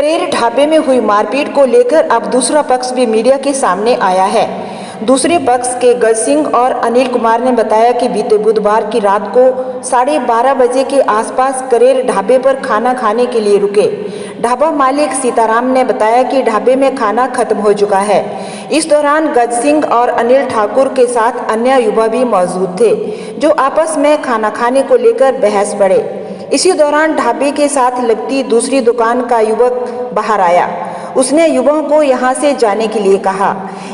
करेर ढाबे में हुई मारपीट को लेकर अब दूसरा पक्ष भी मीडिया के सामने आया है। दूसरे पक्ष के गज सिंह और अनिल कुमार ने बताया कि बीते बुधवार की रात को 12:30 बजे के आसपास करेर ढाबे पर खाना खाने के लिए रुके। ढाबा मालिक सीताराम ने बताया कि ढाबे में खाना खत्म हो चुका है। इस दौरान गज सिंह और अनिल ठाकुर के साथ अन्य युवा भी मौजूद थे, जो आपस में खाना खाने को लेकर बहस बढ़े। इसी दौरान ढाबे के साथ लगती दूसरी दुकान का युवक बाहर आया। उसने युवाओं को यहां से जाने के लिए कहा।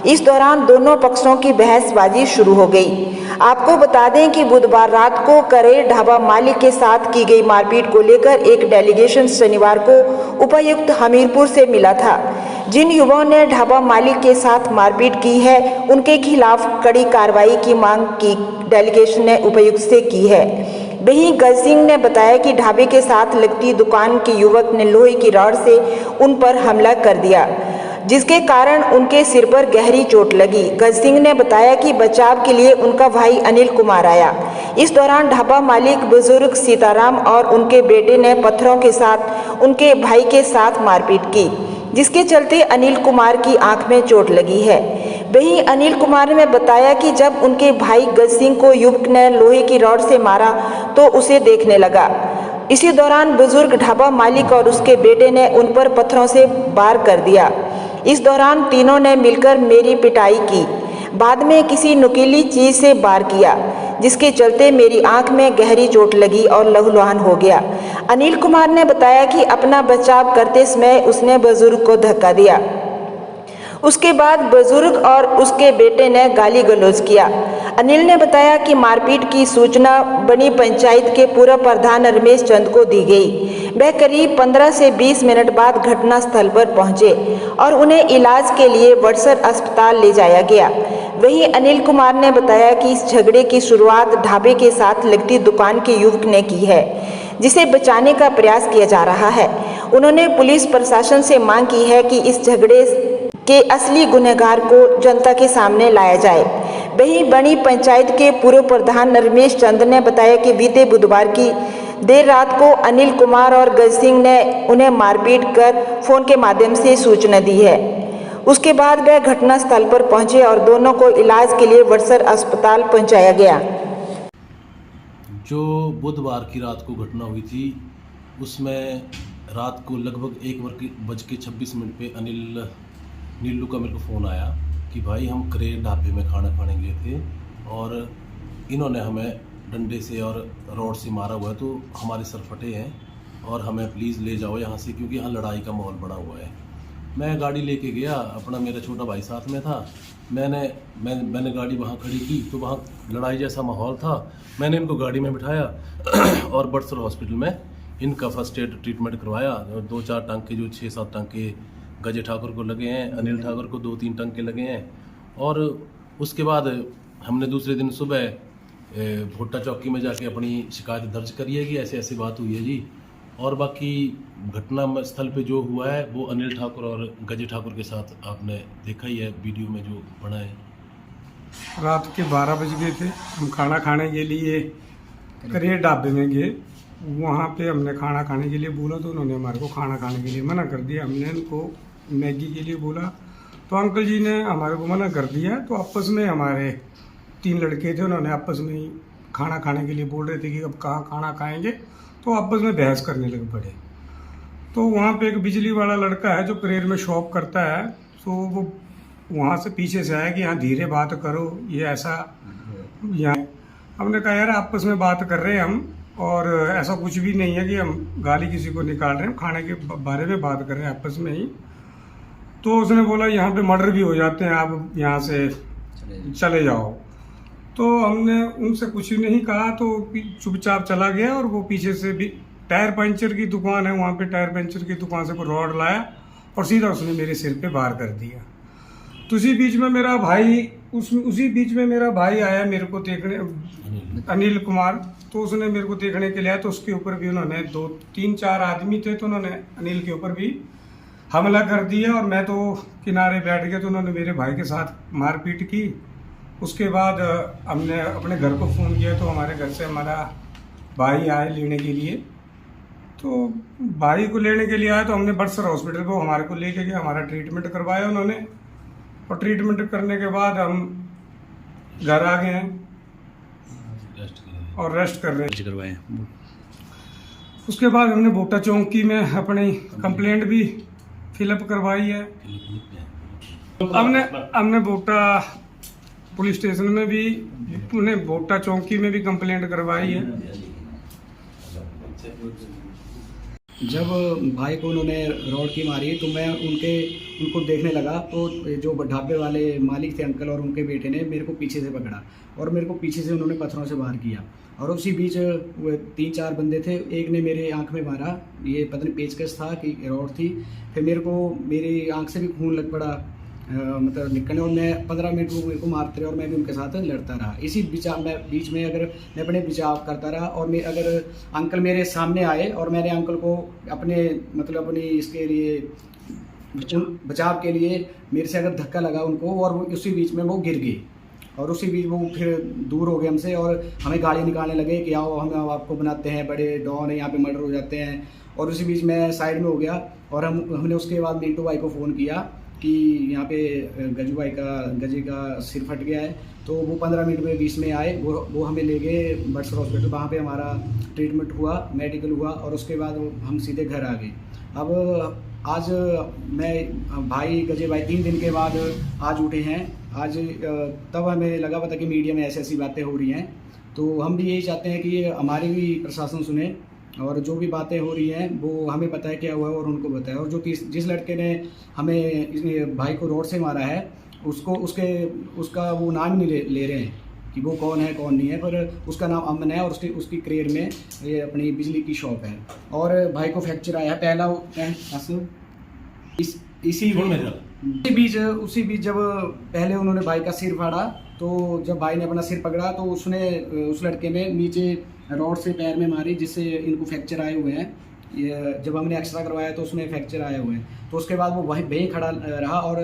इस दौरान दोनों पक्षों की बहसबाजी शुरू हो गई। आपको बता दें कि बुधवार रात को करेर ढाबा मालिक के साथ की गई मारपीट को लेकर एक डेलीगेशन शनिवार को उपायुक्त हमीरपुर से मिला था। जिन युवाओं ने ढाबा मालिक के साथ मारपीट की है, उनके खिलाफ कड़ी कार्रवाई की मांग की डेलीगेशन ने उपायुक्त से की है। वहीं गज सिंह ने बताया कि ढाबे के साथ लगती दुकान के युवक ने लोहे की रॉड से उन पर हमला कर दिया, जिसके कारण उनके सिर पर गहरी चोट लगी। गज सिंह ने बताया कि बचाव के लिए उनका भाई अनिल कुमार आया। इस दौरान ढाबा मालिक बुजुर्ग सीताराम और उनके बेटे ने पत्थरों के साथ उनके भाई के साथ मारपीट की, जिसके चलते अनिल कुमार की आंख में चोट लगी है। वहीं अनिल कुमार ने बताया कि जब उनके भाई गज सिंह को युवक ने लोहे की रॉड से मारा तो उसे देखने लगा। इसी दौरान बुजुर्ग ढाबा मालिक और उसके बेटे ने उन पर पत्थरों से वार कर दिया। इस दौरान तीनों ने मिलकर मेरी पिटाई की। बाद में किसी नुकीली चीज से वार किया, जिसके चलते मेरी आंख में गहरी चोट लगी और लहूलुहान हो गया। अनिल कुमार ने बताया कि अपना बचाव करते समय उसने बुजुर्ग को धक्का दिया। उसके बाद बुजुर्ग और उसके बेटे ने गाली गलौज किया। अनिल ने बताया कि मारपीट की सूचना बनी पंचायत के पूर्व प्रधान रमेश चंद को दी गई। वह करीब 15 से 20 मिनट बाद घटना स्थल पर पहुंचे और उन्हें इलाज के लिए बड़सर अस्पताल ले जाया गया। वहीं अनिल कुमार ने बताया कि इस झगड़े की शुरुआत ढाबे के साथ लगती दुकान के युवक ने की है, जिसे बचाने का प्रयास किया जा रहा है। उन्होंने पुलिस प्रशासन से मांग की है कि इस झगड़े के असली गुनहगार को जनता के सामने लाया जाए। वहीं बड़ी पंचायत के पूर्व प्रधान रमेश चंद ने बताया कि बीते बुधवार की देर रात को अनिल कुमार और गज सिंह ने उन्हें मारपीट कर फोन के माध्यम से सूचना दी है। उसके बाद वह घटना स्थल पर पहुंचे और दोनों को इलाज के लिए बड़सर अस्पताल पहुंचाया गया। जो बुधवार की रात को घटना हुई थी, उसमें रात को लगभग 1:26 पे नीलू का मेरे को फ़ोन आया कि भाई हम करेर ढाबे में खाना खाने गए थे और इन्होंने हमें डंडे से और रॉड से मारा हुआ है, तो हमारे सर फटे हैं और हमें प्लीज़ ले जाओ यहाँ से, क्योंकि यहाँ लड़ाई का माहौल बना हुआ है। मैं गाड़ी लेके गया, अपना मेरा छोटा भाई साथ में था। मैंने गाड़ी वहाँ खड़ी की तो वहाँ लड़ाई जैसा माहौल था। मैंने इनको गाड़ी में बिठाया और बड़सर हॉस्पिटल में इनका फर्स्ट एड ट्रीटमेंट करवाया। 2-4 टांके, जो 6-7 टांके गजे ठाकुर को लगे हैं, अनिल ठाकुर को 2-3 टांके लगे हैं। और उसके बाद हमने दूसरे दिन सुबह भुट्टा चौकी में जाके अपनी शिकायत दर्ज करी है कि ऐसे ऐसी बात हुई है जी। और बाकी घटना स्थल पे जो हुआ है वो अनिल ठाकुर और गजे ठाकुर के साथ आपने देखा ही है वीडियो में जो बना है। रात के 12 बज गए थे। हम खाना खाने के लिए करेर ढाबे में गए। वहाँ पे हमने खाना खाने के लिए बोला तो उन्होंने हमारे को खाना खाने के लिए मना कर दिया। हमने उनको मैगी के लिए बोला तो अंकल जी ने हमारे को मना कर दिया। तो आपस में हमारे 3 लड़के थे, उन्होंने आपस में ही खाना खाने के लिए बोल रहे थे कि अब कहाँ खाना खाएंगे, तो आपस में बहस करने लग पड़े। तो वहाँ पे एक बिजली वाला लड़का है जो करेर में शॉप करता है, तो वो वहाँ से पीछे से आया कि यहाँ धीरे बात करो, ये ऐसा। यहाँ हमने कहा यार आपस में बात कर रहे हैं हम, और ऐसा कुछ भी नहीं है कि हम गाली किसी को निकाल रहे हैं, खाने के बारे में बात कर रहे हैं आपस में ही। तो उसने बोला यहाँ पे मर्डर भी हो जाते हैं, आप यहाँ से चले जाओ। तो हमने उनसे कुछ नहीं कहा, तो चुपचाप चला गया। और वो पीछे से भी टायर पंचर की दुकान है, वहाँ पे टायर पंचर की दुकान से कोई रॉड लाया और सीधा उसने मेरे सिर पे वार कर दिया। तो उसी बीच में मेरा भाई आया मेरे को देखने, अनिल कुमार। तो उसने मेरे को देखने के लिए आया, तो उसके ऊपर भी उन्होंने 2-3-4 आदमी थे, तो उन्होंने अनिल के ऊपर भी हमला कर दिया। और मैं तो किनारे बैठ गया, तो उन्होंने मेरे भाई के साथ मारपीट की। उसके बाद हमने अपने घर को फ़ोन किया, तो हमारे घर से हमारा भाई आए लेने के लिए। तो भाई को लेने के लिए आया तो हमने बड़सर हॉस्पिटल को हमारे को लेके गए, हमारा ट्रीटमेंट करवाया उन्होंने, और ट्रीटमेंट करने के बाद हम घर आ गए हैं और रेस्ट कर रहे हैं। करवाए उसके बाद हमने बोटा चौकी में अपनी कंप्लेंट भी फिलअप करवाई है। हमने बोटा पुलिस स्टेशन में भी, उन्हें बोटा चौकी में भी कंप्लेंट करवाई है। जब भाई को उन्होंने रॉड की मारी तो मैं उनको देखने लगा, तो जो ढाबे वाले मालिक थे अंकल और उनके बेटे ने मेरे को पीछे से पकड़ा और मेरे को पीछे से उन्होंने पत्थरों से वार किया। और उसी बीच वो 3-4 बंदे थे, एक ने मेरे आंख में मारा, ये पता नहीं पेचकस था कि रॉड थी, फिर मेरी आंख से भी खून लग पड़ा, मतलब निकलने, और मैं 15 मिनट वो मेरे को मारते रहे और मैं भी उनके साथ लड़ता रहा। इसी बीच में अगर मैं अपने बचाव करता रहा, और मैं अगर अंकल मेरे सामने आए और मैंने अंकल को अपनी इसके लिए बचाव के लिए मेरे से अगर धक्का लगा उनको, और उसी बीच में वो गिर गए और उसी बीच वो फिर दूर हो गए हमसे और हमें गाड़ी निकालने लगे कि आओ हम आपको बनाते हैं बड़े डॉन है, यहाँ पे मर्डर हो जाते हैं। और उसी बीच मैं साइड में हो गया और हमने उसके बाद मिंटू भाई को फ़ोन किया कि यहाँ पे गजे का सिर फट गया है। तो वो 15 मिनट में 20 में आए, वो हमें ले गए बड़सर हॉस्पिटल, वहाँ पे हमारा ट्रीटमेंट हुआ, मेडिकल हुआ, और उसके बाद हम सीधे घर आ गए। अब आज मैं गजे भाई 3 दिन के बाद आज उठे हैं। आज तब हमें लगा पता कि मीडिया में ऐसी बातें हो रही हैं, तो हम भी यही चाहते हैं कि हमारी भी प्रशासन सुने और जो भी बातें हो रही हैं वो हमें पता है क्या हुआ है और उनको बताया। और जो जिस लड़के ने हमें भाई को रोड से मारा है उसका वो नाम नहीं ले रहे हैं कि वो कौन है कौन नहीं है, पर उसका नाम अमन है और उसकी क्रेर में ये अपनी बिजली की शॉप है। और भाई को फ्रैक्चर आया है पहला उसी बीच जब पहले उन्होंने भाई का सिर फाड़ा, तो जब भाई ने अपना सिर पकड़ा तो उस लड़के ने नीचे रॉड से पैर में मारी, जिससे इनको फ्रैक्चर आए हुए हैं। ये जब हमने एक्सरा करवाया तो उसमें फ्रैक्चर आए हुए हैं। तो उसके बाद वो वहीं खड़ा रहा और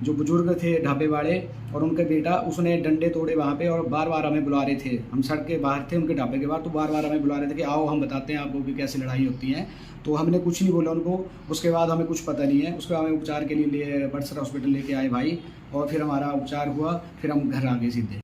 जो बुजुर्ग थे ढाबे वाले और उनका बेटा, उसने डंडे तोड़े वहाँ पे और बार बार हमें बुला रहे थे। हम सड़क के बाहर थे उनके ढाबे के बाहर, तो बार बार हमें बुला रहे थे कि आओ हम बताते हैं आपको कि कैसे लड़ाई होती है। तो हमने कुछ नहीं बोला उनको। उसके बाद हमें कुछ पता नहीं है। उसके बाद हमें उपचार के लिए बड़सर हॉस्पिटल लेके आए भाई, और फिर हमारा उपचार हुआ, फिर हम घर आ गए सीधे।